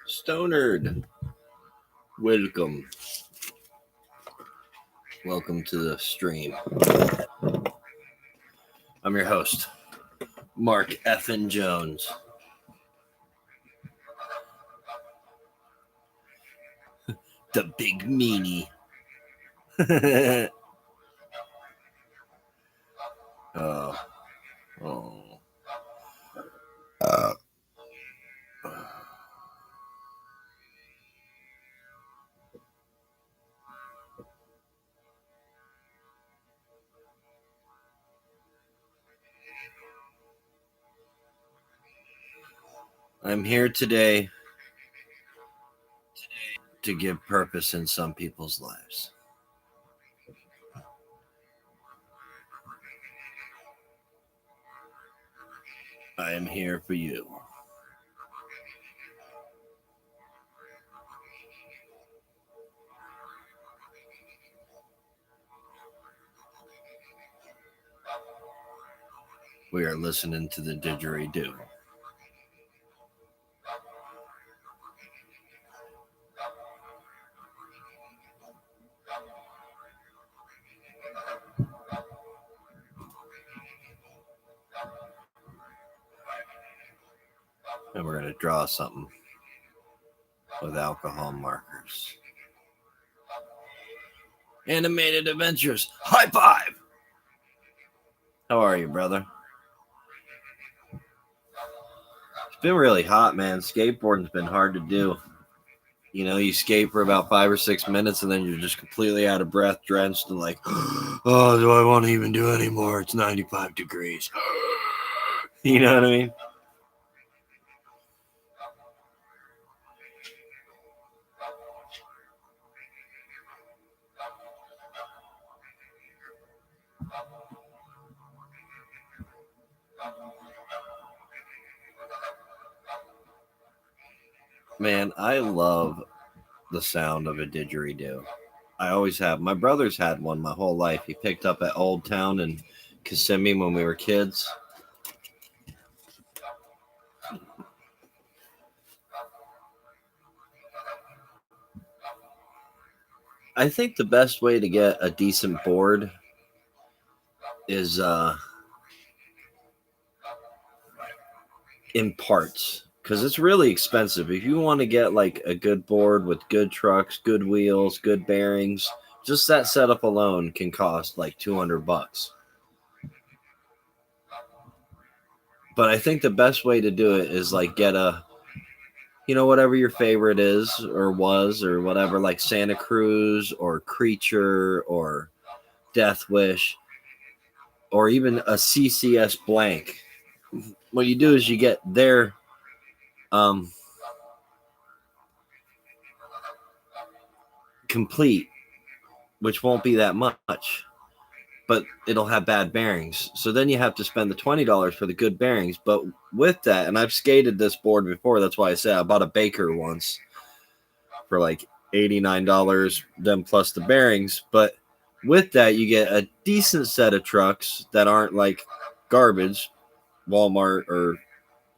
Stonerd, welcome. Welcome to the stream. I'm your host, Mark Effin Jones. The big meanie. oh. I'm here today to give purpose in some people's lives. I am here for you. We are listening to the didgeridoo. And we're going to draw something with alcohol markers. Animated Adventures. High five! How are you, brother? It's been really hot, man. Skateboarding's been hard to do. You know, you skate for about 5 or 6 minutes and then you're just completely out of breath, drenched, and like, oh, do I want to even do anymore? It's 95 degrees. You know what I mean? Man, I love the sound of a didgeridoo. I always have. My brother's had one my whole life. He picked up at Old Town in Kissimmee when we were kids. I think the best way to get a decent board is in parts, because it's really expensive. If you want to get like a good board with good trucks, good wheels, good bearings, just that setup alone can cost like $200. But I think the best way to do it is like get a, you know, whatever your favorite is or was or whatever, like Santa Cruz or Creature or Death Wish or even a CCS blank. What you do is you get their complete, which won't be that much, but it'll have bad bearings. So then you have to spend the $20 for the good bearings. But with that, and I've skated this board before, that's why I say I bought a Baker once for like $89, then plus the bearings. But with that, you get a decent set of trucks that aren't like garbage, Walmart or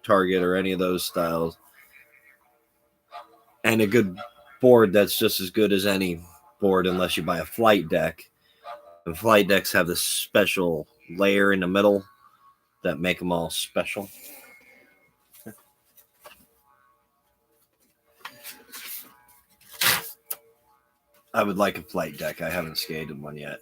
Target or any of those styles, and a good board that's just as good as any board, unless you buy a flight deck. And flight decks have this special layer in the middle that make them all special. I would like a flight deck. I haven't skated one yet.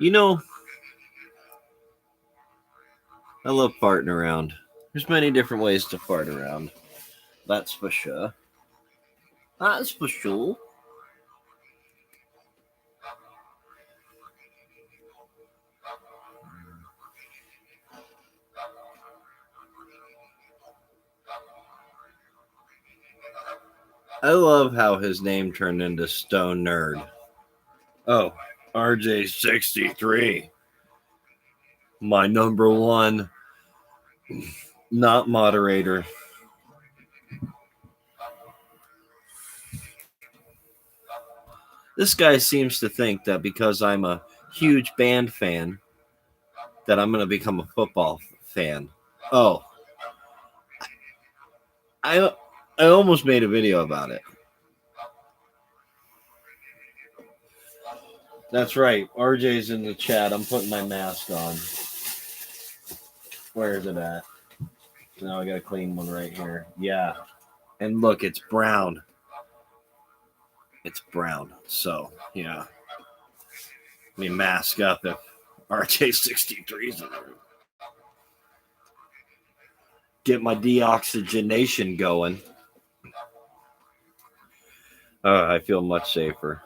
You know, I love farting around. There's many different ways to fart around. That's for sure. That's for sure. I love how his name turned into Stone Nerd. Oh, RJ63. My number one not moderator. This guy seems to think that because I'm a huge band fan, that I'm going to become a football fan. Oh, I I almost made a video about it. That's right. RJ's in the chat. I'm putting my mask on. Where is it at? Now I got a clean one right here. Yeah. And look, it's brown. It's brown. So, yeah. Let me mask up if RJ63's in there. Get my deoxygenation going. I feel much safer.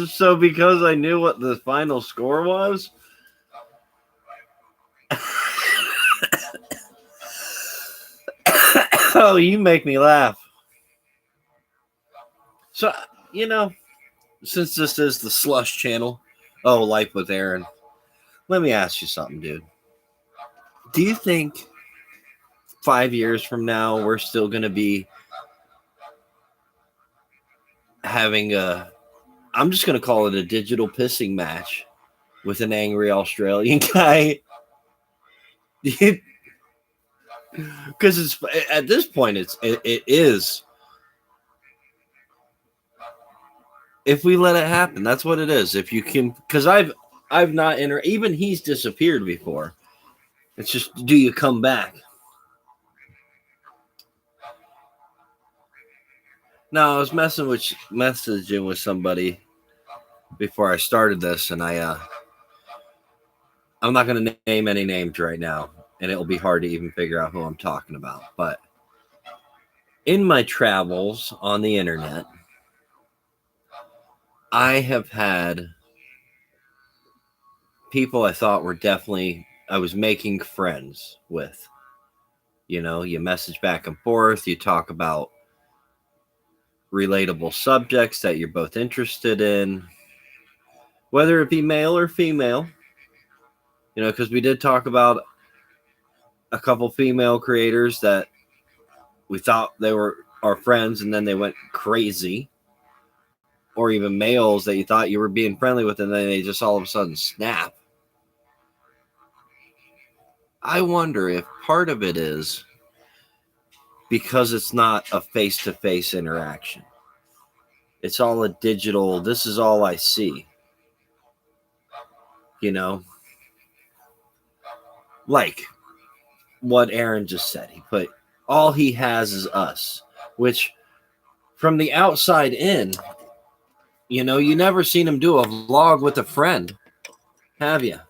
So because I knew what the final score was, oh, you make me laugh. So, since this is the slush channel, Life with Aaron, let me ask you something, dude. Do you think 5 years from now we're still going to be having I'm just going to call it a digital pissing match with an angry Australian guy? Because it's at this point it is. If we let it happen, that's what it is. If you can, because I've not even he's disappeared before. It's just, do you come back? No, I was messaging with somebody before I started this, and I'm not going to name any names right now, and it'll be hard to even figure out who I'm talking about. But in my travels on the internet, I have had people I thought were I was making friends with. You message back and forth, you talk about relatable subjects that you're both interested in, whether it be male or female, because we did talk about a couple female creators that we thought they were our friends and then they went crazy, or even males that you thought you were being friendly with and then they just all of a sudden snap. I wonder if part of it is because it's not a face-to-face interaction. It's all a digital, this is all I see. Like what Aaron just said. He put, all he has is us, which from the outside in, you never seen him do a vlog with a friend, have you?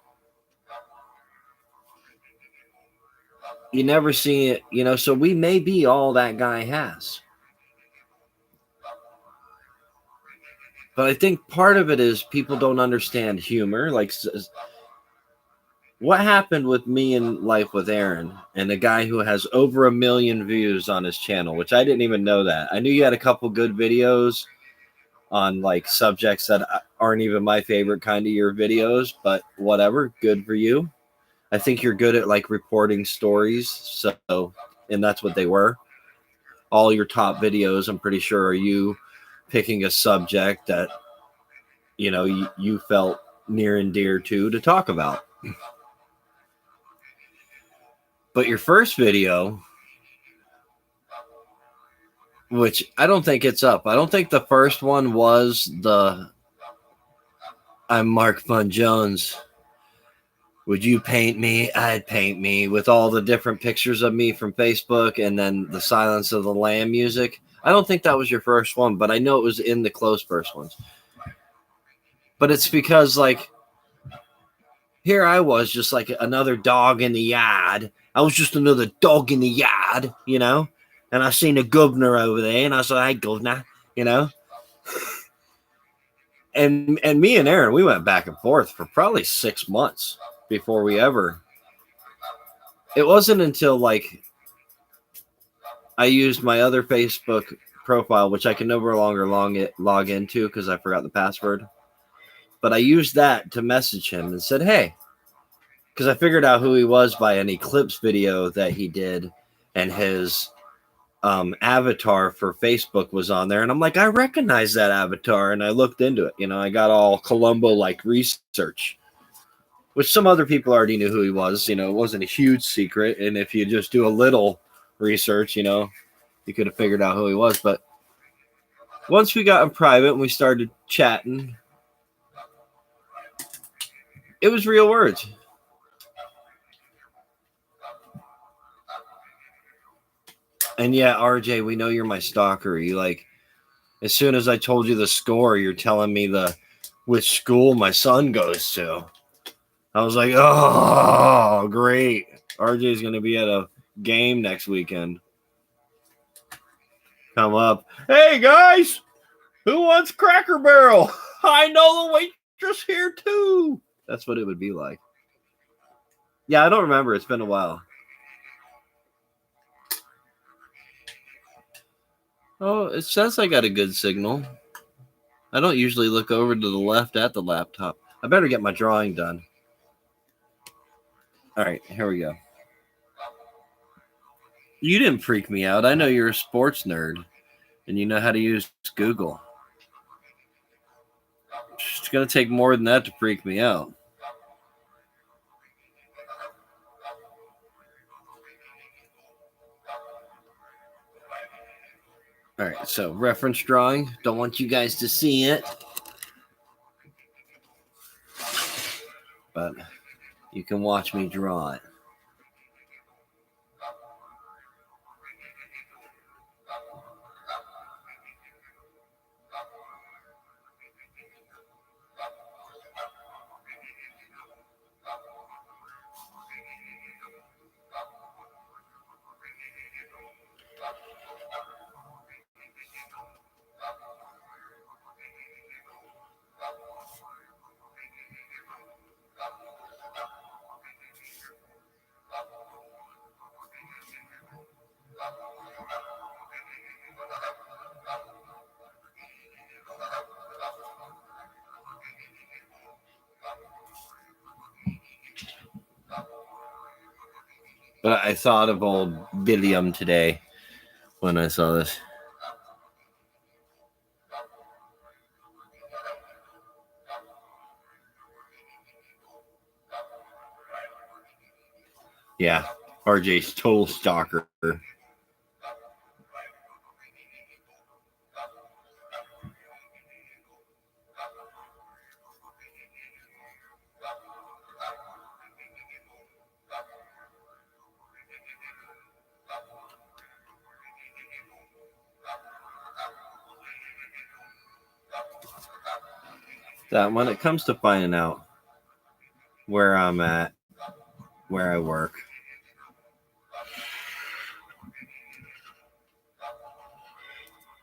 You never see it, so we may be all that guy has. But I think part of it is people don't understand humor. Like, what happened with me in Life with Aaron and a guy who has over 1 million views on his channel, which I didn't even know that. I knew you had a couple good videos on like subjects that aren't even my favorite kind of your videos, but whatever, good for you. I think you're good at like reporting stories. So, and that's what they were. All your top videos, I'm pretty sure, are you picking a subject that, you felt near and dear to talk about. But your first video, which I don't think it's up. I don't think the first one was I'm Mark Fun Jones. Would you paint me? I'd paint me, with all the different pictures of me from Facebook and then the Silence of the Lamb music. I don't think that was your first one, but I know it was in the close first ones. But it's because, like, here I was just like another dog in the yard. I was just another dog in the yard, and I seen a governor over there, and I said, "Hey, governor," And me and Aaron, we went back and forth for probably 6 months before we ever. It wasn't until like I used my other Facebook profile, which I can no longer log into because I forgot the password. But I used that to message him and said, hey, because I figured out who he was by an Eclipse video that he did, and his avatar for Facebook was on there. And I'm like, I recognize that avatar. And I looked into it. You know, I got all Columbo-like research, which some other people already knew who he was. You know, it wasn't a huge secret. And if you just do a little research, you know, you could have figured out who he was. But once we got in private and we started chatting, it was real words. And yeah, RJ, we know you're my stalker. You like, as soon as I told you the score, you're telling me which school my son goes to. I was like, oh, great. RJ's going to be at a game next weekend. Come up. Hey, guys, who wants Cracker Barrel? I know the waitress here, too. That's what it would be like. Yeah, I don't remember. It's been a while. Oh, it says I got a good signal. I don't usually look over to the left at the laptop. I better get my drawing done. All right, here we go. You didn't freak me out. I know you're a sports nerd, and you know how to use Google. It's going to take more than that to freak me out. All right, so reference drawing. Don't want you guys to see it, but you can watch me draw it. But I thought of old William today when I saw this. Yeah, RJ's total stalker. That when it comes to finding out where I'm at, where I work,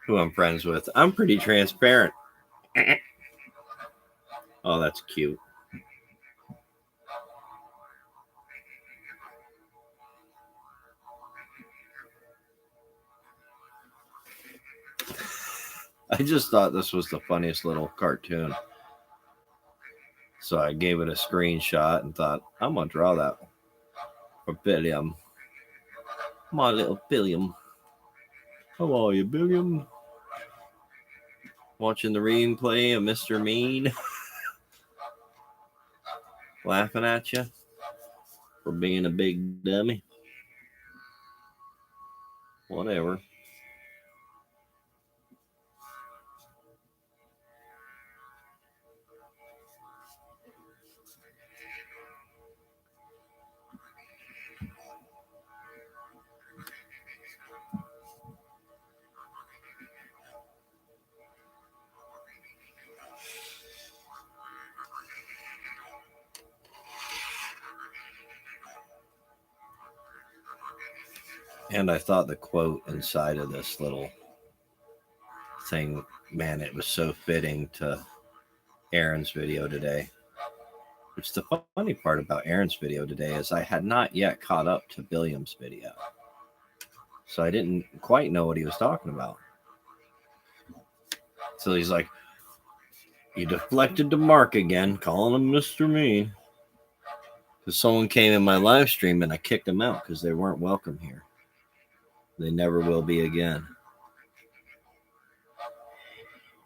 who I'm friends with, I'm pretty transparent. Oh, that's cute. I just thought this was the funniest little cartoon. So I gave it a screenshot and thought, I'm going to draw that for Billiam. My little Billiam. How are you, Billiam? Watching the replay of Mr. Mean. Laughing at you for being a big dummy. Whatever. And I thought the quote inside of this little thing, man, it was so fitting to Aaron's video today. Which the funny part about Aaron's video today is I had not yet caught up to Billiam's video. So I didn't quite know what he was talking about. So he's like, You deflected to Mark again, calling him Mr. Me. Because someone came in my live stream and I kicked them out because they weren't welcome here. They never will be again.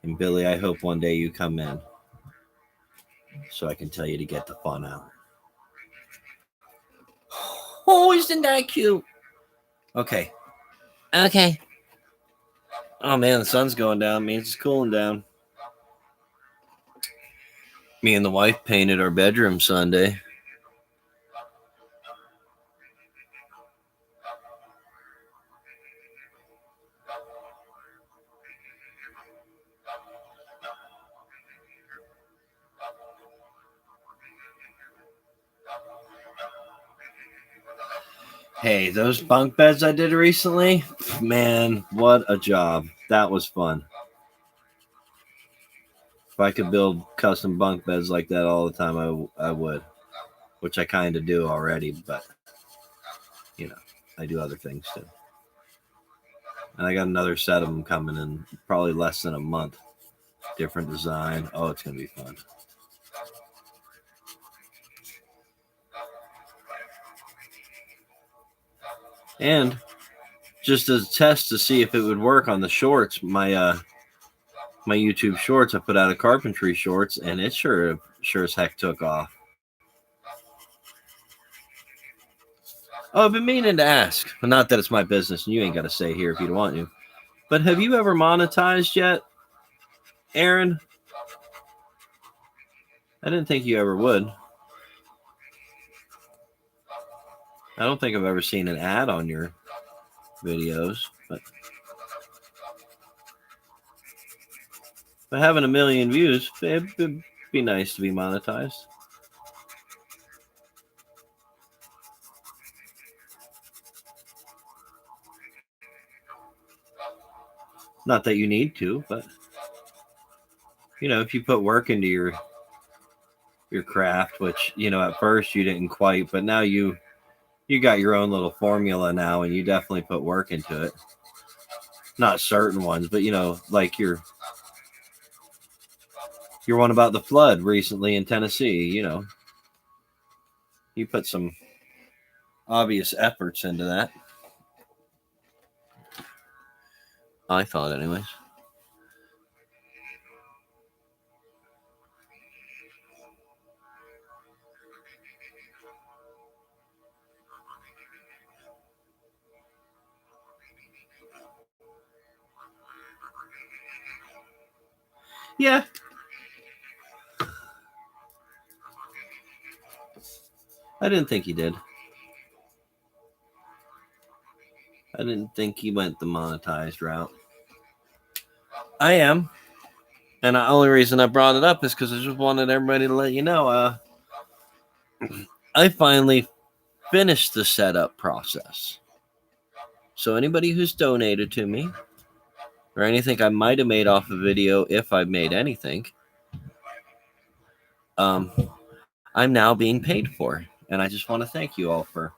And Billy, I hope one day you come in so I can tell you to get the fun out. Oh, isn't that cute? Okay. Okay. Oh man, the sun's going down. Means it's cooling down. Me and the wife painted our bedroom Sunday. Hey, those bunk beds I did recently, man, what a job. That was fun. If I could build custom bunk beds like that all the time, I would, which I kind of do already, but, you know, I do other things too. And I got another set of them coming in probably less than a month. Different design. Oh, it's going to be fun. And just as a test to see if it would work on the shorts, my YouTube shorts, I put out a carpentry shorts, and it sure as heck took off. Oh, I've been meaning to ask, but not that it's my business, and you ain't got to say here if you don't want to. But have you ever monetized yet, Aaron? I didn't think you ever would. I don't think I've ever seen an ad on your videos, but having 1 million views, it'd be nice to be monetized. Not that you need to, but you know, if you put work into your craft, which, you know, at first you didn't quite, but now you got your own little formula now, and you definitely put work into it. Not certain ones, but you know, like your one about the flood recently in Tennessee, you know, you put some obvious efforts into that. I thought, anyways. Yeah. I didn't think he did. I didn't think he went the monetized route. I am. And the only reason I brought it up is because I just wanted everybody to let you know, I finally finished the setup process. So anybody who's donated to me, or anything I might have made off a video, if I made anything, I'm now being paid for. And I just want to thank you all for,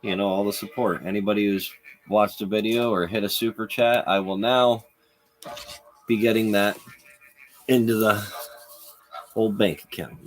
you know, all the support. Anybody who's watched a video or hit a super chat, I will now be getting that into the old bank account.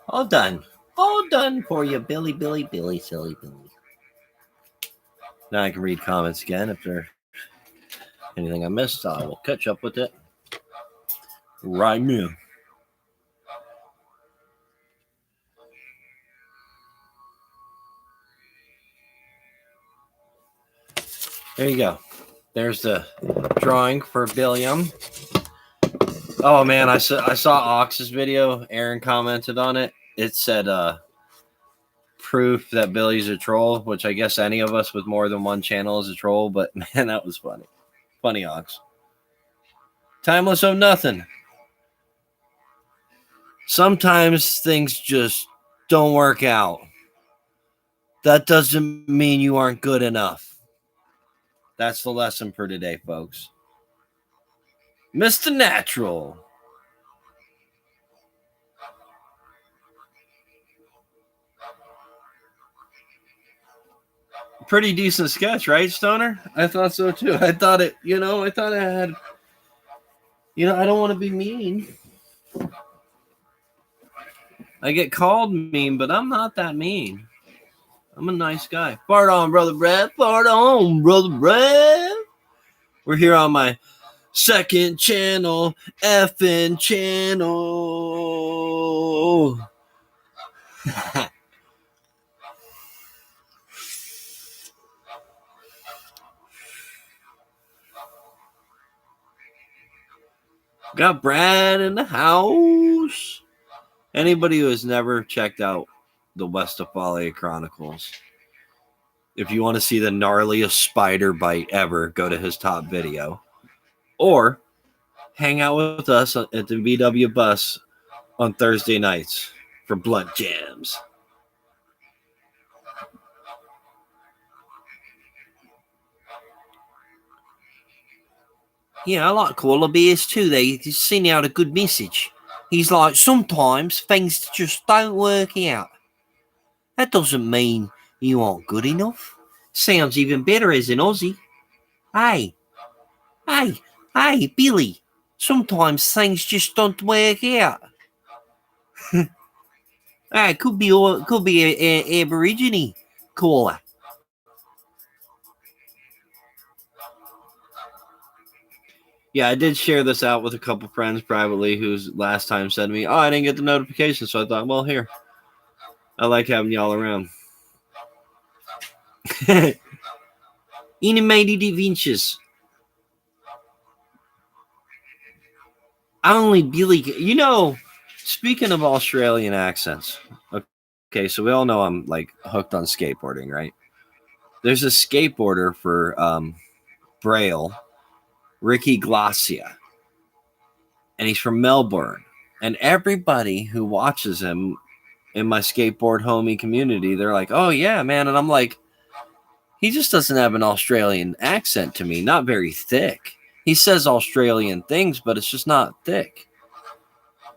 All done. All done for you, Billy, Billy, Billy, silly Billy. Now I can read comments again. If there's anything I missed, I will catch up with it right now. There you go. There's the drawing for Billiam. Oh man, I saw Ox's video. Aaron commented on it. It said proof that Billy's a troll, which I guess any of us with more than one channel is a troll, but man, that was funny. Funny Ox. Timeless of nothing. Sometimes things just don't work out. That doesn't mean you aren't good enough. That's the lesson for today, folks. Mr. Natural. Pretty decent sketch, right, Stoner? I thought so too. I thought it, I thought I had, I don't want to be mean. I get called mean, but I'm not that mean. I'm a nice guy. Fart on, brother Brad. Fart on, brother Brad. We're here on my second channel, effing channel. Got Brad in the house. Anybody who has never checked out the Westphalia Chronicles, if you want to see the gnarliest spider bite ever, go to his top video. Or hang out with us at the VW bus on Thursday nights for blunt jams. Yeah, I like koala bears too. They send out a good message. He's like, sometimes things just don't work out. That doesn't mean you aren't good enough. Sounds even better as an Aussie. Hey, Billy. Sometimes things just don't work out. It could be a Aborigine koala. Yeah, I did share this out with a couple friends privately who's last time said to me, I didn't get the notification. So I thought, well, here. I like having y'all around. Animated adventures. Only Billy. Speaking of Australian accents. Okay, so we all know I'm like hooked on skateboarding, right? There's a skateboarder for Braille, Ricky Glacia. And he's from Melbourne. And everybody who watches him in my skateboard homie community, they're like, oh yeah, man. And I'm like, he just doesn't have an Australian accent to me, not very thick. He says Australian things, but it's just not thick.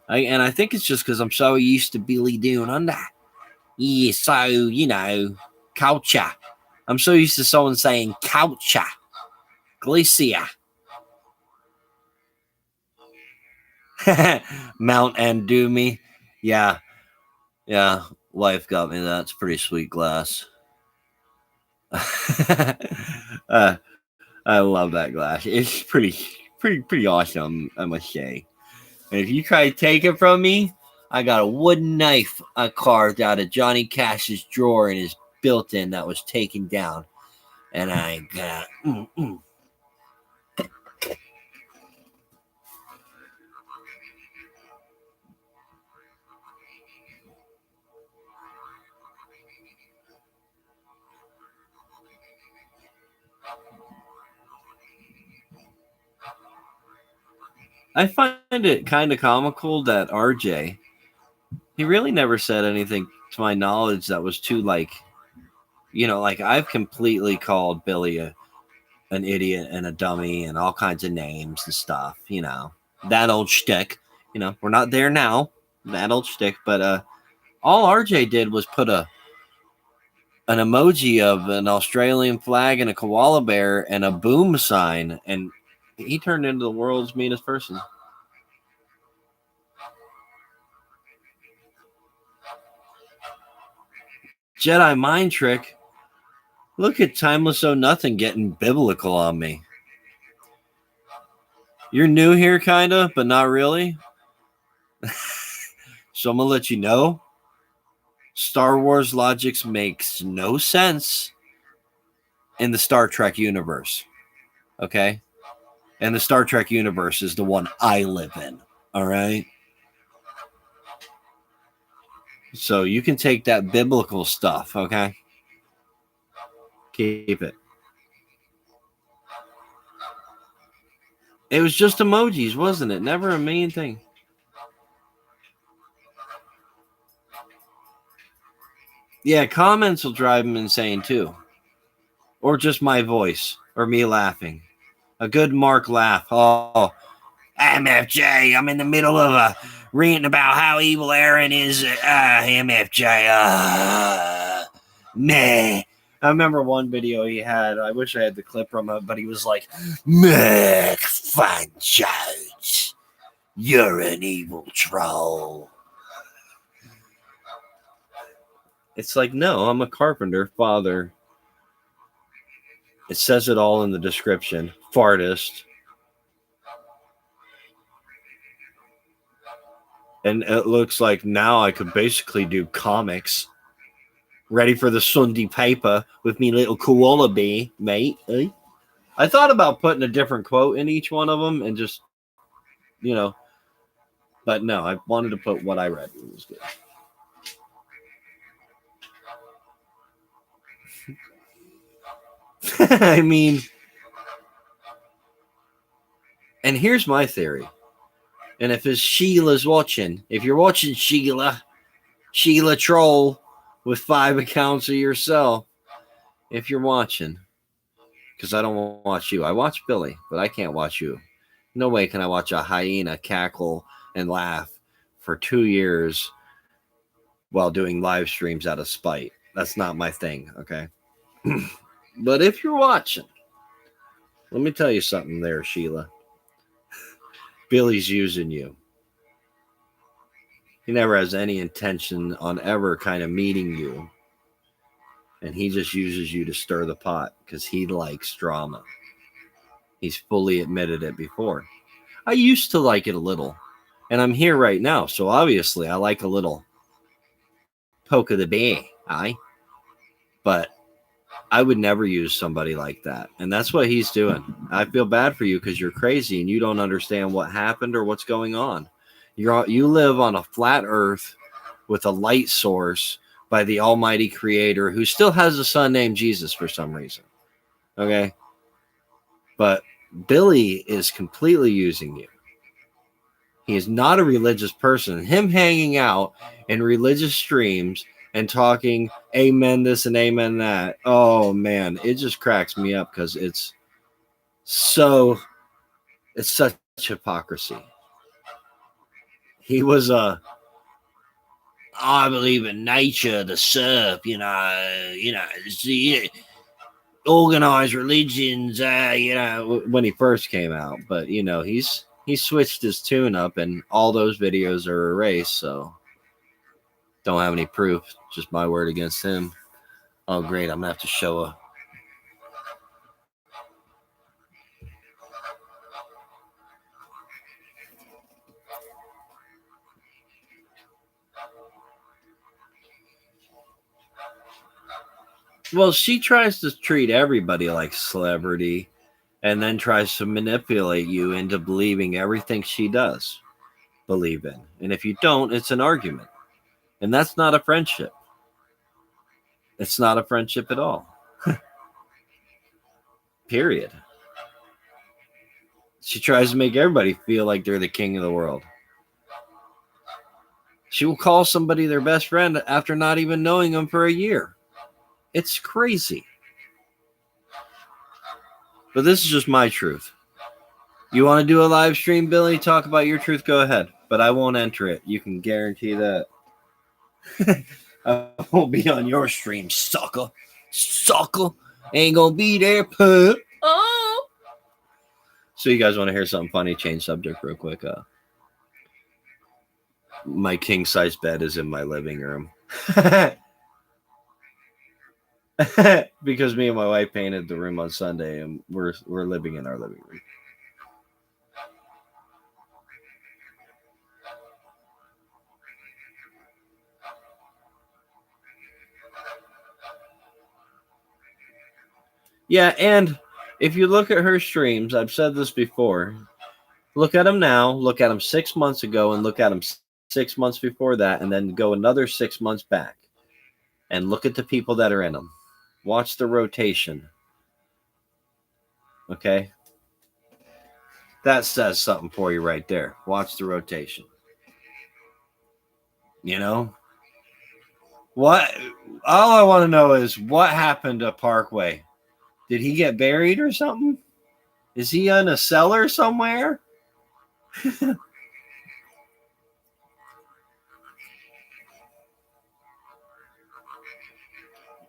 I think it's just because I'm so used to Billy doing under. Yeah, so, culture. I'm so used to someone saying culture. Glacier. Mount Andumi. Yeah. Wife got me that. It's pretty sweet glass. I love that glass. It's pretty awesome, I must say. And if you try to take it from me, I got a wooden knife I carved out of Johnny Cash's drawer in his built-in that was taken down. And I got I find it kind of comical that RJ, he really never said anything to my knowledge that was too like I've completely called Billy an idiot and a dummy and all kinds of names and stuff, that old shtick. We're not there now, that old shtick, but all RJ did was put an emoji of an Australian flag and a koala bear and a boom sign, and he turned into the world's meanest person. Jedi mind trick. Look at Timeless O Nothing getting biblical on me. You're new here, kind of, but not really. So I'm going to let you know. Star Wars logics makes no sense in the Star Trek universe. Okay? And the Star Trek universe is the one I live in. All right? So you can take that biblical stuff, okay? Keep it. It was just emojis, wasn't it? Never a main thing. Yeah, comments will drive him insane too. Or just my voice. Or me laughing. A good Mark laugh. Oh, MFJ, I'm in the middle of a ranting about how evil Aaron is. MFJ, meh. I remember one video he had. I wish I had the clip from it, but he was like, meh, franchise. You're an evil troll. It's like, no, I'm a carpenter, father. It says it all in the description. Fartist. And it looks like now I could basically do comics. Ready for the Sunday paper with me little koala bee, mate. Eh? I thought about putting a different quote in each one of them and just, you know. But no, I wanted to put what I read. It was good. I mean, and here's my theory. And if Sheila's watching, if you're watching Sheila Troll with 5 accounts of yourself, if you're watching, because I don't watch you. I watch Billy, but I can't watch you. No way can I watch a hyena cackle and laugh for 2 years while doing live streams out of spite. That's not my thing, okay? But if you're watching, let me tell you something there, Sheila. Billy's using you. He never has any intention on ever kind of meeting you. And he just uses you to stir the pot because he likes drama. He's fully admitted it before. I used to like it a little. And I'm here right now. So obviously I like a little poke of the bear. But I would never use somebody like that. And that's what he's doing. I feel bad for you because you're crazy and you don't understand what happened or what's going on. You live on a flat earth with a light source by the Almighty Creator who still has a son named Jesus for some reason. Okay? But Billy is completely using you. He is not a religious person. Him hanging out in religious streams and talking amen this and amen that. Oh, man. It just cracks me up because it's such hypocrisy. He was I believe in nature, the surf, organized religions, when he first came out. But, he's switched his tune up and all those videos are erased, so don't have any proof. Just my word against him. Oh, great. I'm going to have to show a... Well, she tries to treat everybody like celebrity and then tries to manipulate you into believing everything she does believe in. And if you don't, it's an argument. And that's not a friendship. It's not a friendship at all. Period. She tries to make everybody feel like they're the king of the world. She will call somebody their best friend after not even knowing them for a year. It's crazy. But this is just my truth. You want to do a live stream, Billy? Talk about your truth? Go ahead. But I won't enter it. You can guarantee that. I won't be on your stream, sucker. Sucker. Ain't gonna be there, pup. Oh. So you guys want to hear something funny? Change subject real quick. My king-size bed is in my living room. Because me and my wife painted the room on Sunday, and we're living in our living room. Yeah, and if you look at her streams, I've said this before. Look at them now, look at them 6 months ago, and look at them 6 months before that, and then go another 6 months back, and look at the people that are in them. Watch the rotation. Okay, that says something for you right there. Watch the rotation. You know what? All I want to know is what happened to Parkway. Did he get buried or something? Is he in a cellar somewhere?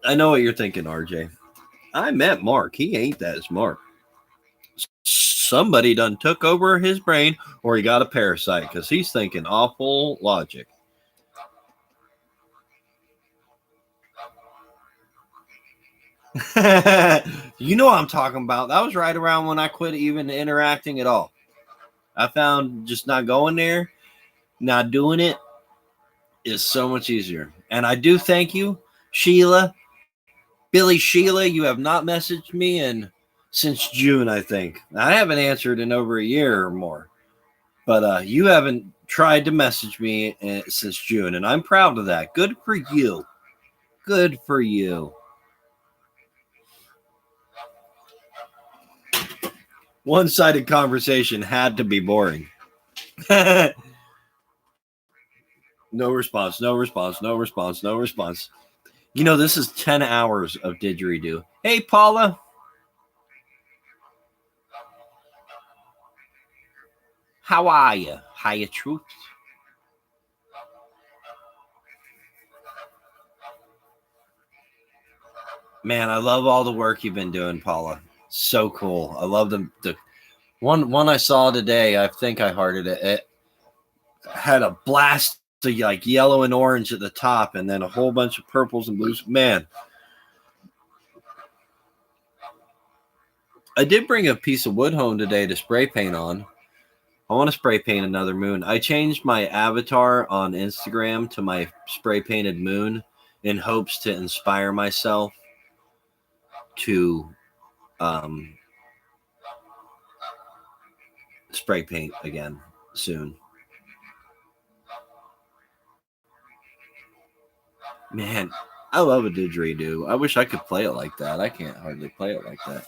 I know what you're thinking, RJ. I met Mark. He ain't that smart. Somebody done took over his brain, or he got a parasite, because he's thinking awful logic. You know what I'm talking about. That was right around when I quit even interacting at all. I found just not going there, not doing it is so much easier. And I do thank you, Sheila. Billy Sheila, you have not messaged me since June, I think. I haven't answered in over a year or more. But you haven't tried to message me since June, and I'm proud of that. Good for you. Good for you. One-sided conversation had to be boring. No response, no response, no response, no response. You know, this is 10 hours of didgeridoo. Hey, Paula. How are you? Hiya, truth. Man, I love all the work you've been doing, Paula. So cool. I love the one I saw today. I think I hearted it. It had a blast of like yellow and orange at the top, and then a whole bunch of purples and blues. Man, I did bring a piece of wood home today to spray paint on. I want to spray paint another moon. I changed my avatar on Instagram to my spray painted moon in hopes to inspire myself to spray paint again soon. Man, I love a didgeridoo. I wish I could play it like that. I can't hardly play it like that.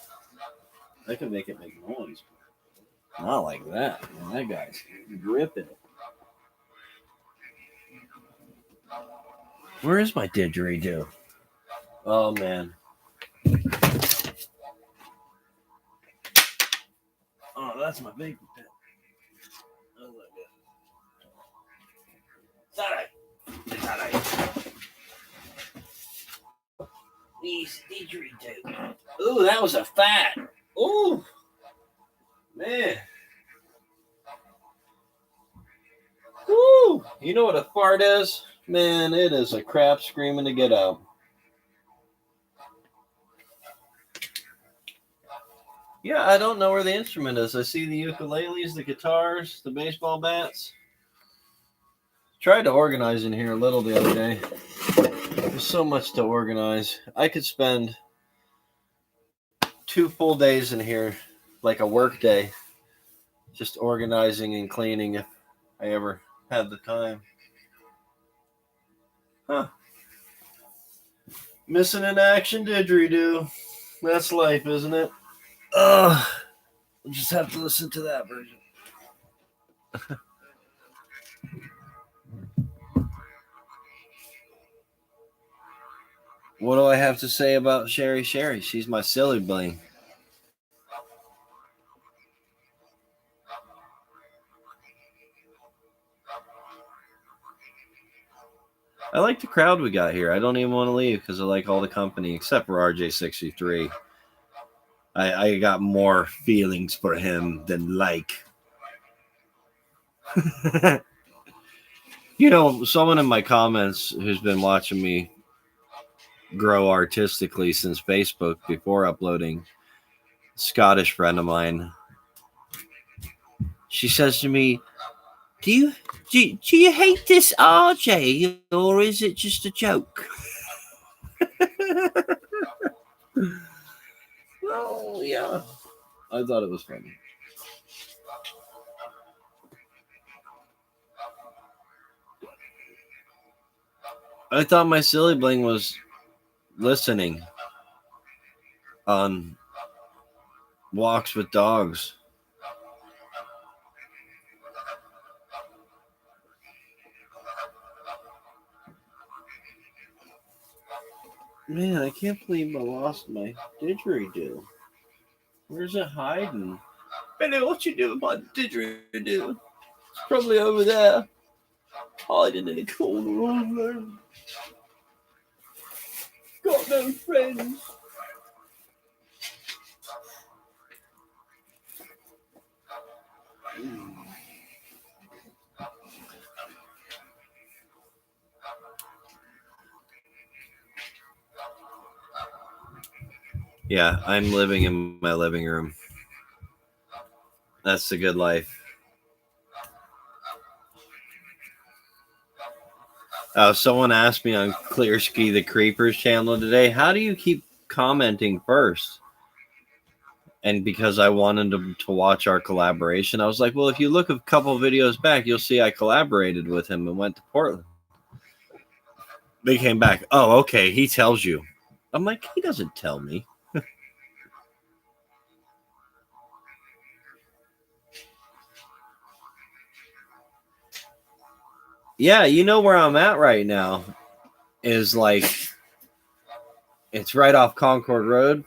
I can make it make noise. Not like that. Man, that guy's gripping it. Where is my didgeridoo? Oh, man. Oh, that's my big pet. These didgeridoo. Ooh, that was a fat. Ooh, man. Ooh, you know what a fart is? Man, it is a crap screaming to get out. Yeah, I don't know where the instrument is. I see the ukuleles, the guitars, the baseball bats. Tried to organize in here a little the other day. There's so much to organize. I could spend 2 full days in here, like a work day, just organizing and cleaning if I ever had the time. Huh. Missing in action didgeridoo. That's life, isn't it? Ugh. We'll just have to listen to that version. What do I have to say about Sherry Sherry? She's my silly bling. I like the crowd we got here. I don't even want to leave because I like all the company except for RJ63. I got more feelings for him than like. You know, someone in my comments who's been watching me grow artistically since Facebook before uploading. Scottish friend of mine, she says to me, do you hate this RJ or is it just a joke? Oh, yeah. I thought it was funny. I thought my silly bling was listening on walks with dogs. Man, I can't believe I lost my didgeridoo. Where's it hiding? Billy, what you doing with my didgeridoo? It's probably over there, hiding in a corner over there. Got no friends. Yeah, I'm living in my living room. That's the good life. Someone asked me on Clear Ski the Creepers channel today, how do you keep commenting first? And because I wanted them to watch our collaboration, I was like, well, if you look a couple videos back, you'll see I collaborated with him and went to Portland. They came back. Oh, okay. He tells you. I'm like, he doesn't tell me. Yeah, you know where I'm at right now is like, it's right off Concord Road,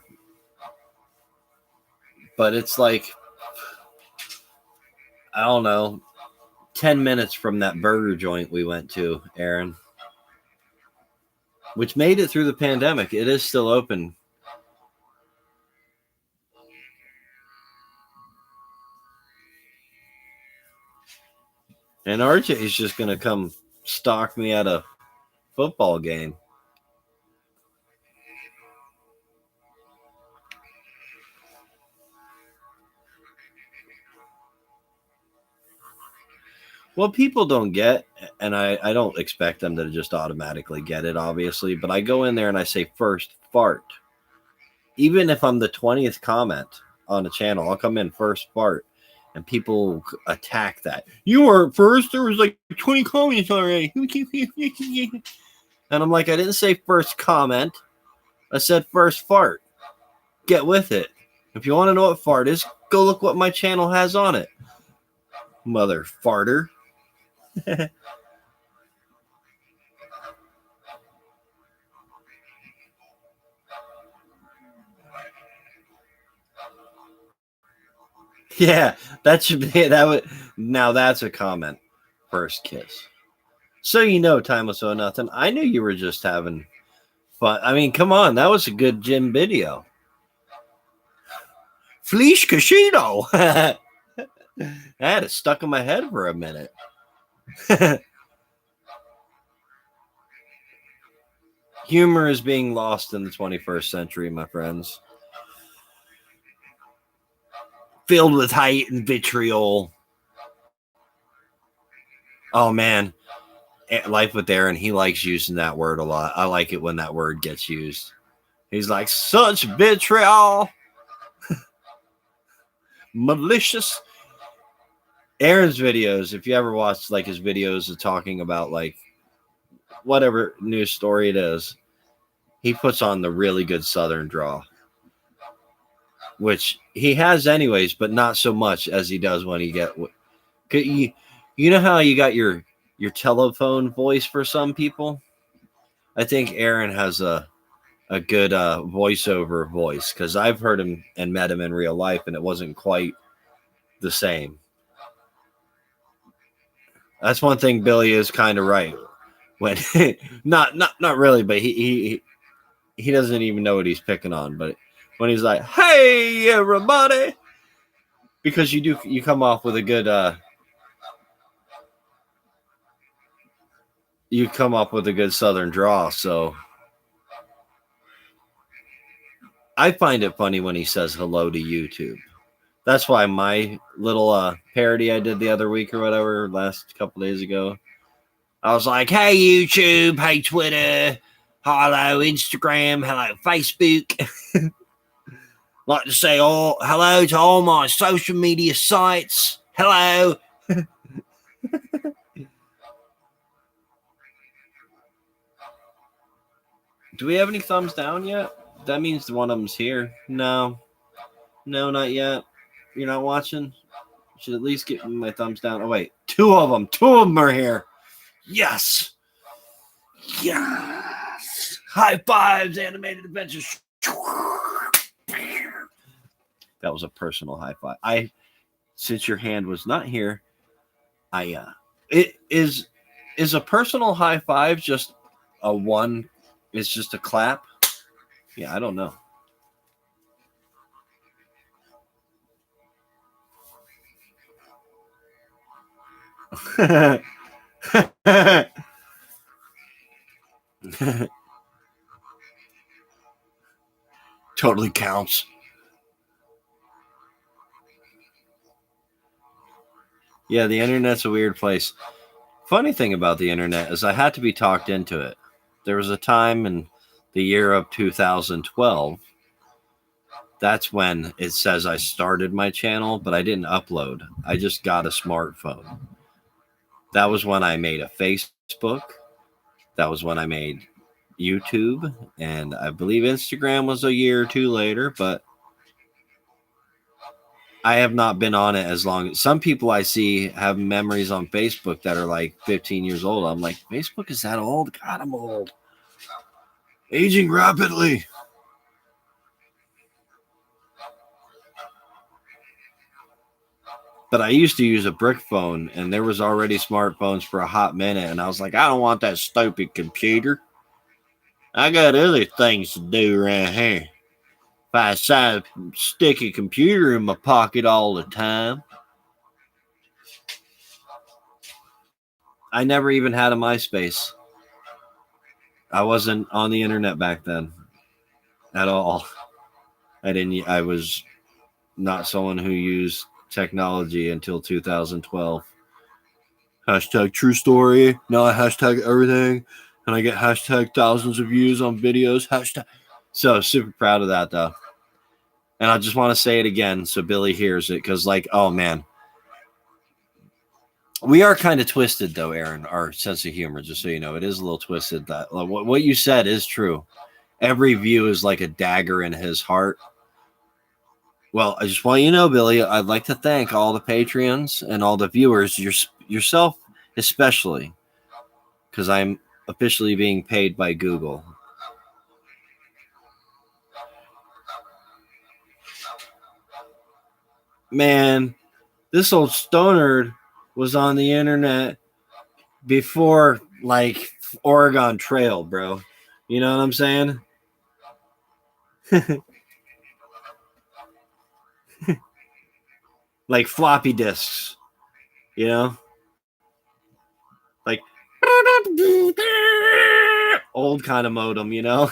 but it's like, I don't know, 10 minutes from that burger joint we went to, Aaron, which made it through the pandemic. It is still open. And RJ is just going to come stalk me at a football game. Well, people don't get, and I don't expect them to just automatically get it, obviously, but I go in there and I say first fart. Even if I'm the 20th comment on a channel, I'll come in first fart, and people attack that. You weren't first. There was like 20 comments already. And I'm like, I didn't say first comment. I said first fart. Get with it. If you want to know what fart is, go look what my channel has on it. Mother farter. Yeah, that should be that would now that's a comment. First kiss. So you know timeless or nothing. I knew you were just having fun. I mean, come on, that was a good gym video. Fleece Casino. I had it stuck in my head for a minute. Humor is being lost in the 21st century, my friends. Filled with hate and vitriol. Oh man, Life with Aaron, he likes using that word a lot. I like it when that word gets used. He's like, such vitriol. Malicious. Aaron's videos, if you ever watched like his videos of talking about like whatever news story it is, he puts on the really good Southern draw, which he has anyways, but not so much as he does when he get. You know how you got your telephone voice for some people? I think Aaron has a good voiceover voice because I've heard him and met him in real life, and it wasn't quite the same. That's one thing Billy is kind of right. When not really, but he doesn't even know what he's picking on. But when he's like, "Hey everybody," because you come off with a good you come up with a good Southern draw. So I find it funny when he says hello to YouTube. That's why my little parody I did the other week or whatever, last couple days ago, I was like, hey, YouTube, hey, Twitter, hello, Instagram, hello, Facebook. Like to say hello to all my social media sites. Hello. Do we have any thumbs down yet? That means one of them's here. No, not yet. You're not watching? Should at least get my thumbs down. Oh, wait. Two of them are here. Yes. Yes. High fives, animated adventures. That was a personal high five. Since your hand was not here, it is a personal high five just a one? It's just a clap? Yeah, I don't know. Totally counts. Yeah, the internet's a weird place. Funny thing about the internet is I had to be talked into it. There was a time in the year of 2012. That's when it says I started my channel, but I didn't upload. I just got a smartphone. That was when I made a Facebook. That was when I made YouTube. And I believe Instagram was a year or two later, but I have not been on it as long. Some people I see have memories on Facebook that are like 15 years old. I'm like, Facebook is that old? God, I'm old. Aging rapidly. But I used to use a brick phone, and there was already smartphones for a hot minute, and I was like, I don't want that stupid computer. I got other things to do around here. If I stick a computer in my pocket all the time. I never even had a MySpace. I wasn't on the internet back then at all. I was not someone who used technology until 2012. Hashtag true story. Now I hashtag everything. And I get hashtag thousands of views on videos. Hashtag. So super proud of that though. And I just want to say it again so Billy hears it. Cause like, oh man. We are kind of twisted though, Aaron, our sense of humor, just so you know. It is a little twisted. That what you said is true. Every view is like a dagger in his heart. Well, I just want you to know, Billy, I'd like to thank all the Patreons and all the viewers, yourself especially, because I'm officially being paid by Google. Man, this old stoner was on the internet before, like, Oregon Trail, bro. You know what I'm saying? Like floppy disks, you know? Like, old kind of modem, you know?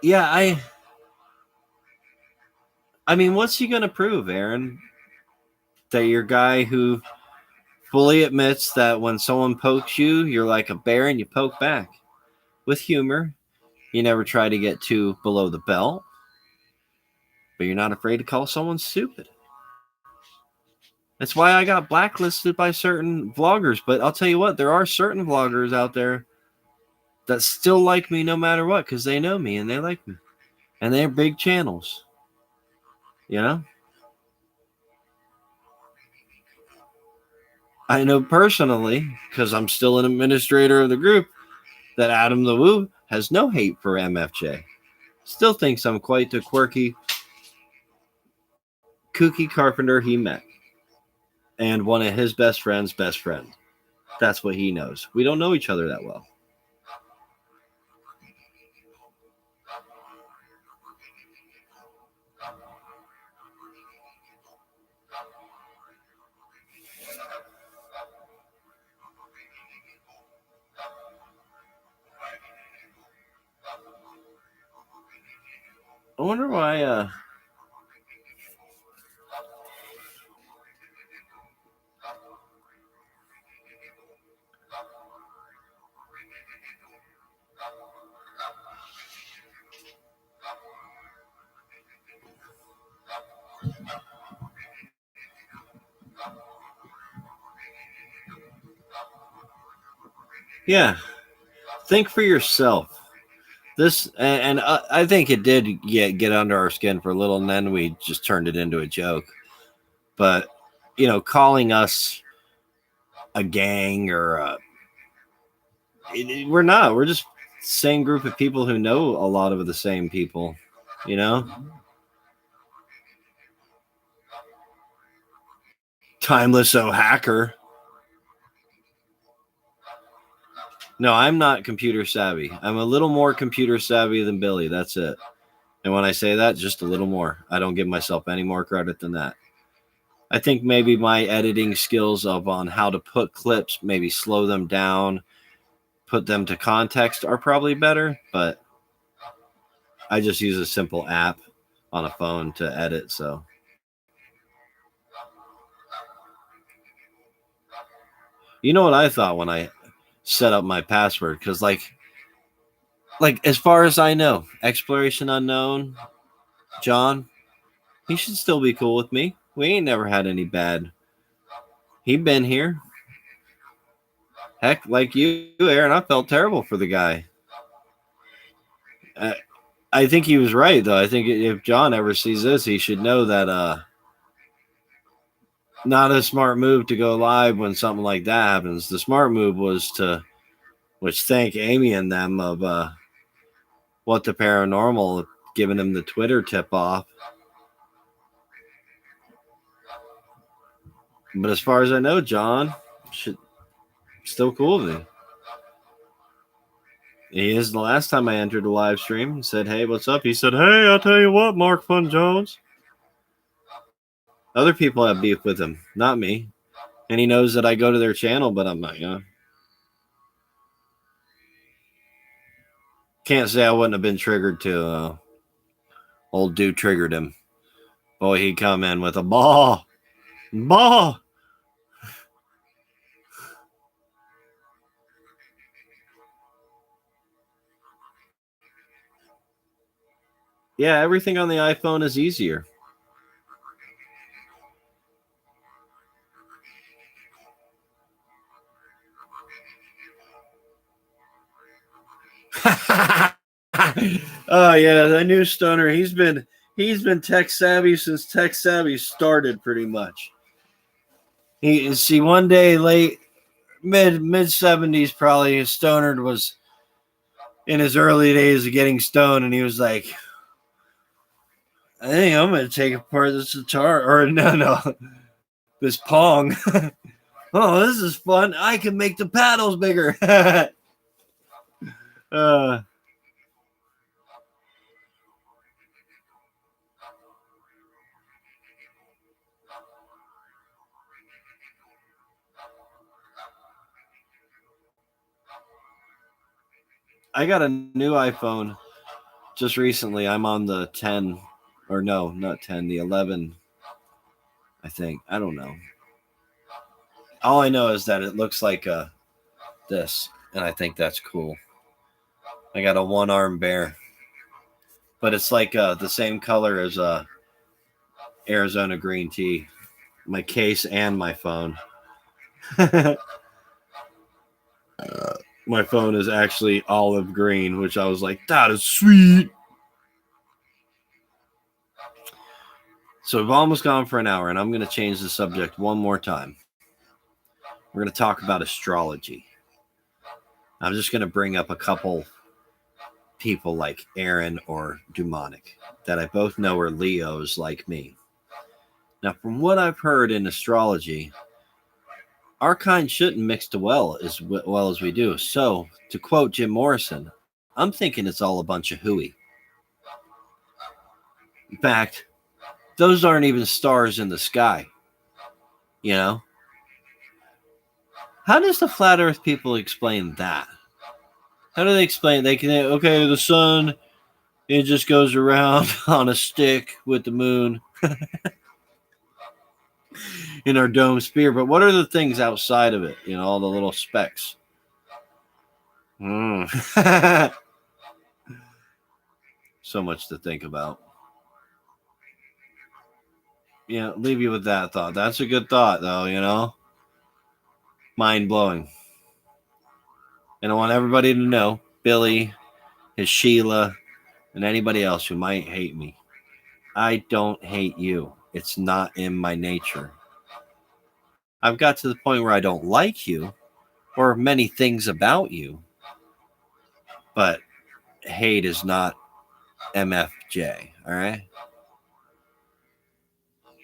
Yeah, I mean, what's he gonna prove, Aaron? That you're a guy who fully admits that when someone pokes you, you're like a bear and you poke back with humor. You never try to get too below the belt, but you're not afraid to call someone stupid. That's why I got blacklisted by certain vloggers. But I'll tell you what, there are certain vloggers out there that still like me no matter what because they know me and they like me. And they're big channels, you know? I know personally, because I'm still an administrator of the group, that Adam the Woo has no hate for MFJ. Still thinks I'm quite the quirky, kooky carpenter he met. And one of his best friends' best friend. That's what he knows. We don't know each other that well. I wonder why. Yeah, think for yourself. This and I think it did get under our skin for a little, and then we just turned it into a joke. But calling us a gang or we're not. We're just same group of people who know a lot of the same people. You know, timeless hacker. No, I'm not computer savvy. I'm a little more computer savvy than Billy. That's it. And when I say that, just a little more. I don't give myself any more credit than that. I think maybe my editing skills on how to put clips, maybe slow them down, put them to context are probably better, but I just use a simple app on a phone to edit. So, you know what I thought when I set up my password? Because like as far as I know, exploration unknown, John, he should still be cool with me. We ain't never had any bad. He been here. Heck, like you, Aaron, I felt terrible for the guy. I think he was right, though. I think if John ever sees this, he should know that not a smart move to go live when something like that happens. The smart move was to, which thank Amy and them of What the Paranormal giving him the Twitter tip off. But as far as I know, John should still cool with me. He is. The last time I entered a live stream, he said, "Hey, what's up?" He said, "Hey, I'll tell you what, Mark Fun Jones." Other people have beef with him, not me. And he knows that I go to their channel, but I'm like, can't say I wouldn't have been triggered to. Old dude triggered him. Boy, he'd come in with a ball. Ball. Yeah, everything on the iPhone is easier. Oh yeah, the new stoner. He's been tech savvy since tech savvy started, pretty much. He see one day late mid 70s, probably stoner was in his early days of getting stoned, and he was like, "I think I'm gonna take apart this guitar, or no, this Pong. Oh, this is fun. I can make the paddles bigger." I got a new iPhone just recently. I'm on the 10, or no, not 10, the 11, I think. I don't know. All I know is that it looks like this, and I think that's cool. I got a one-arm bear, but it's like the same color as Arizona green tea. My case and my phone. My phone is actually olive green, which I was like, that is sweet. So we've almost gone for an hour, and I'm going to change the subject one more time. We're going to talk about astrology. I'm just going to bring up a couple people like Aaron or Demonic that I both know are Leos like me. Now, from what I've heard in astrology, our kind shouldn't mix too well as we do. So, to quote Jim Morrison, I'm thinking it's all a bunch of hooey. In fact, those aren't even stars in the sky. You know? How does the flat earth people explain that? How do they explain? They can, okay, the sun It just goes around on a stick with the moon in our dome sphere. But what are the things outside of it? You know, all the little specks. So much to think about. Yeah, leave you with that thought. That's a good thought, though, you know? Mind blowing. And I want everybody to know, Billy, his Sheila, and anybody else who might hate me, I don't hate you. It's not in my nature. I've got to the point where I don't like you or many things about you, but hate is not MFJ, all right?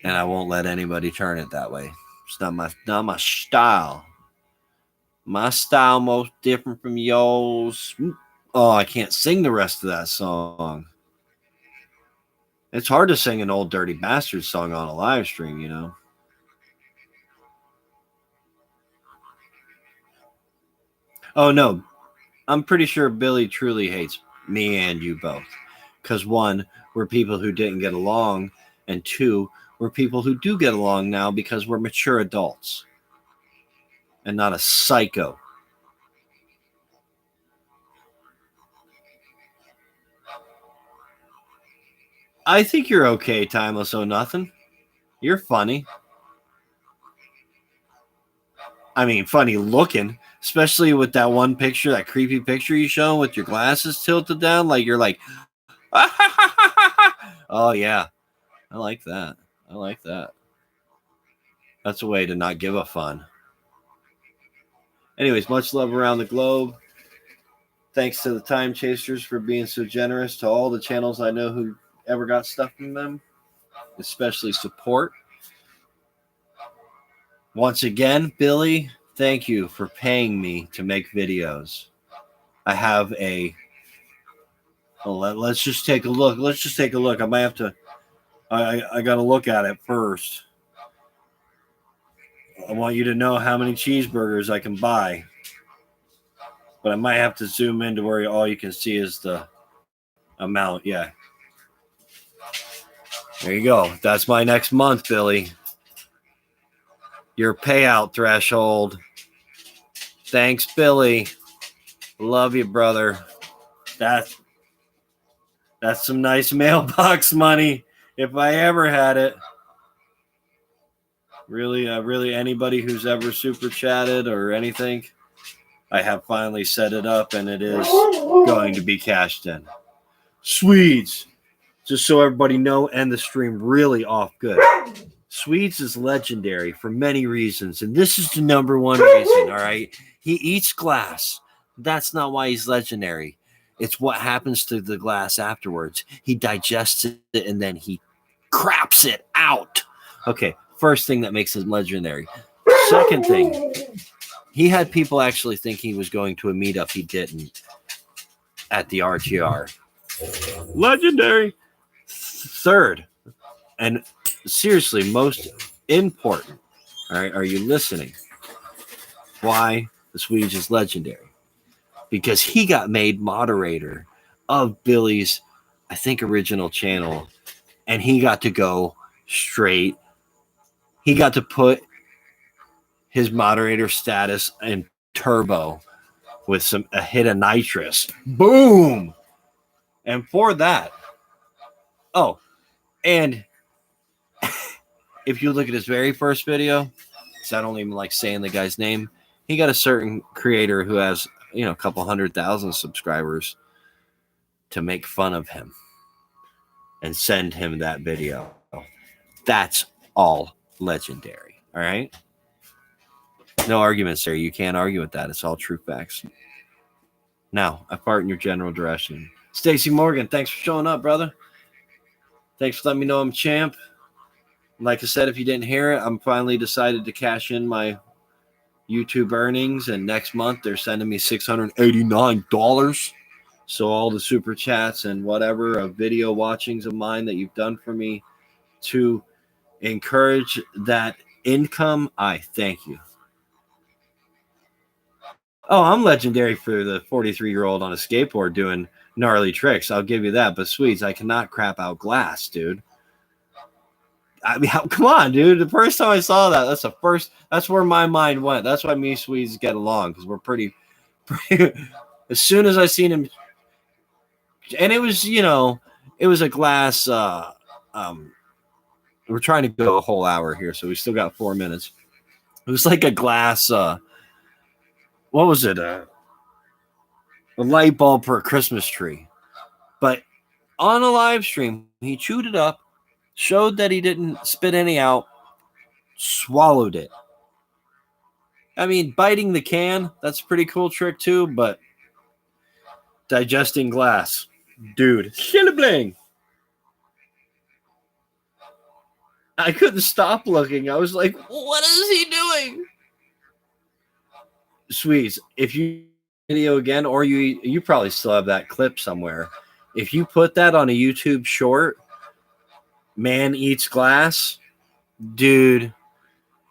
And I won't let anybody turn it that way. It's not my style. My style most different from yours. Oh, I can't sing the rest of that song. It's hard to sing an old Dirty Bastard song on a live stream, you know. Oh no, I'm pretty sure Billy truly hates me and you both. Because one, we're people who didn't get along, and two, we're people who do get along now because we're mature adults and not a psycho. I think you're okay, Timeless O Nothing. You're funny. I mean, funny looking, especially with that one picture, that creepy picture you show with your glasses tilted down, like you're like, oh yeah, I like that. I like that. That's a way to not give a fun. Anyways, much love around the globe. Thanks to the Time Chasers for being so generous to all the channels I know who ever got stuff from them, especially support. Once again, Billy, thank you for paying me to make videos. I have a. Let's just take a look. Let's just take a look. I might have to. I got to look at it first. I want you to know how many cheeseburgers I can buy. But I might have to zoom into where all you can see is the amount. Yeah. There you go. That's my next month, Billy. Your payout threshold. Thanks, Billy. Love you, brother. That's some nice mailbox money if I ever had it. Really, anybody who's ever super chatted or anything, I have finally set it up and it is going to be cashed in. Swedes, just so everybody know, and the stream really off good. Swedes is legendary for many reasons, and this is the number one reason, all right? He eats glass. That's not why he's legendary. It's what happens to the glass afterwards. He digests it and then he craps it out. Okay, first thing that makes him legendary. Second thing, he had people actually think he was going to a meetup. He didn't at the RTR. Legendary. Third, and seriously, most important, all right, are you listening? Why the Swede is legendary? Because he got made moderator of Billy's, I think, original channel, and he got to go straight. He got to put his moderator status in turbo with a hit of nitrous. Boom! And for that, oh, and if you look at his very first video, so I don't even like saying the guy's name, he got a certain creator who has, a couple 100,000 subscribers to make fun of him and send him that video. That's all legendary. All right. No arguments there. You can't argue with that. It's all true facts. Now, I fart in your general direction. Stacy Morgan, thanks for showing up, brother. Thanks for letting me know I'm champ. Like I said, if you didn't hear it, I'm finally decided to cash in my YouTube earnings, and next month they're sending me $689. So all the super chats and whatever of video watchings of mine that you've done for me to encourage that income, I thank you. Oh, I'm legendary for the 43-year-old on a skateboard doing gnarly tricks. I'll give you that. But Swedes, I cannot crap out glass, dude. I mean, come on, dude. The first time I saw that, that's where my mind went. That's why me and Swedes get along, because we're pretty as soon as I seen him, and it was, it was a glass, we're trying to go a whole hour here, so we still got 4 minutes. It was like a glass, what was it? A light bulb for a Christmas tree. But on a live stream, he chewed it up, showed that he didn't spit any out, swallowed it. I mean, biting the can, that's a pretty cool trick too, but digesting glass. Dude, shillabling. I couldn't stop looking. I was like, what is he doing? Sweets, if you video again, or you probably still have that clip somewhere. If you put that on a YouTube short, man eats glass, dude,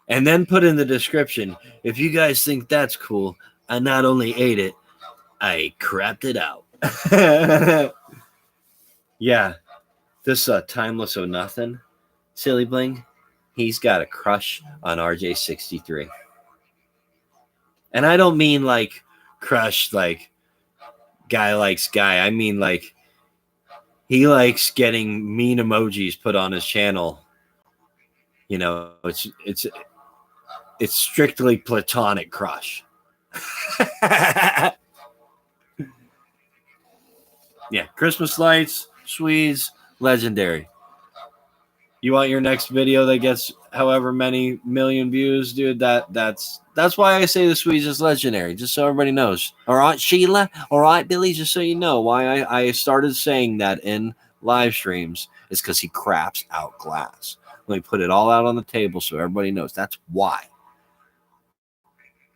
and then put in the description, if you guys think that's cool, I not only ate it, I crapped it out. Yeah, this Timeless O Nothing, Silly Bling, he's got a crush on RJ63. And I don't mean like crush like guy likes guy. I mean like he likes getting mean emojis put on his channel. It's strictly platonic crush. Yeah, Christmas lights, Swedes, legendary. You want your next video that gets however many million views, dude? That's why I say the Swedes is legendary, just so everybody knows. All right, Sheila. All right, Billy. Just so you know why I started saying that in live streams is because he craps out glass. Let me put it all out on the table so everybody knows. That's why.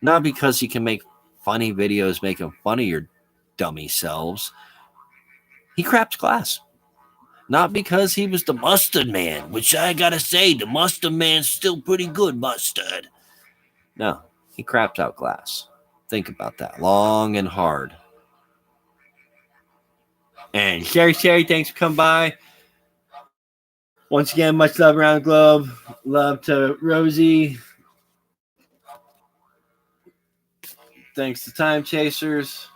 Not because he can make funny videos making fun of your dummy selves. He craps glass. Not because he was the mustard man, which I gotta say, the mustard man's still pretty good mustard. No, he craps out glass. Think about that long and hard. And Sherry, thanks for coming by. Once again, much love around the globe. Love to Rosie. Thanks to Time Chasers.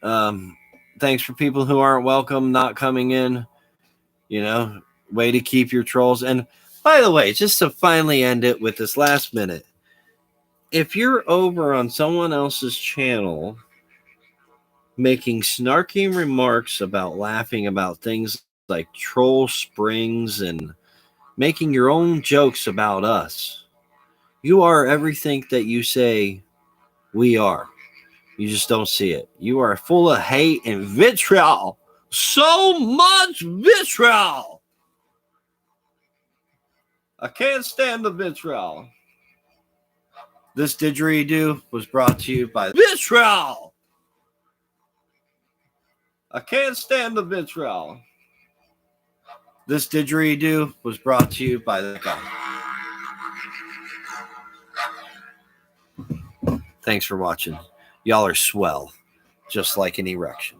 Thanks for people who aren't welcome, not coming in. Way to keep your trolls. And by the way, just to finally end it with this last minute, if you're over on someone else's channel making snarky remarks about laughing about things like Troll Springs and making your own jokes about us, you are everything that you say we are. You just don't see it. You are full of hate and vitriol. So much vitriol. I can't stand the vitriol. This didgeridoo was brought to you by vitriol. I can't stand the vitriol. This didgeridoo was brought to you by the guy. Thanks for watching. Y'all are swell, just like an erection.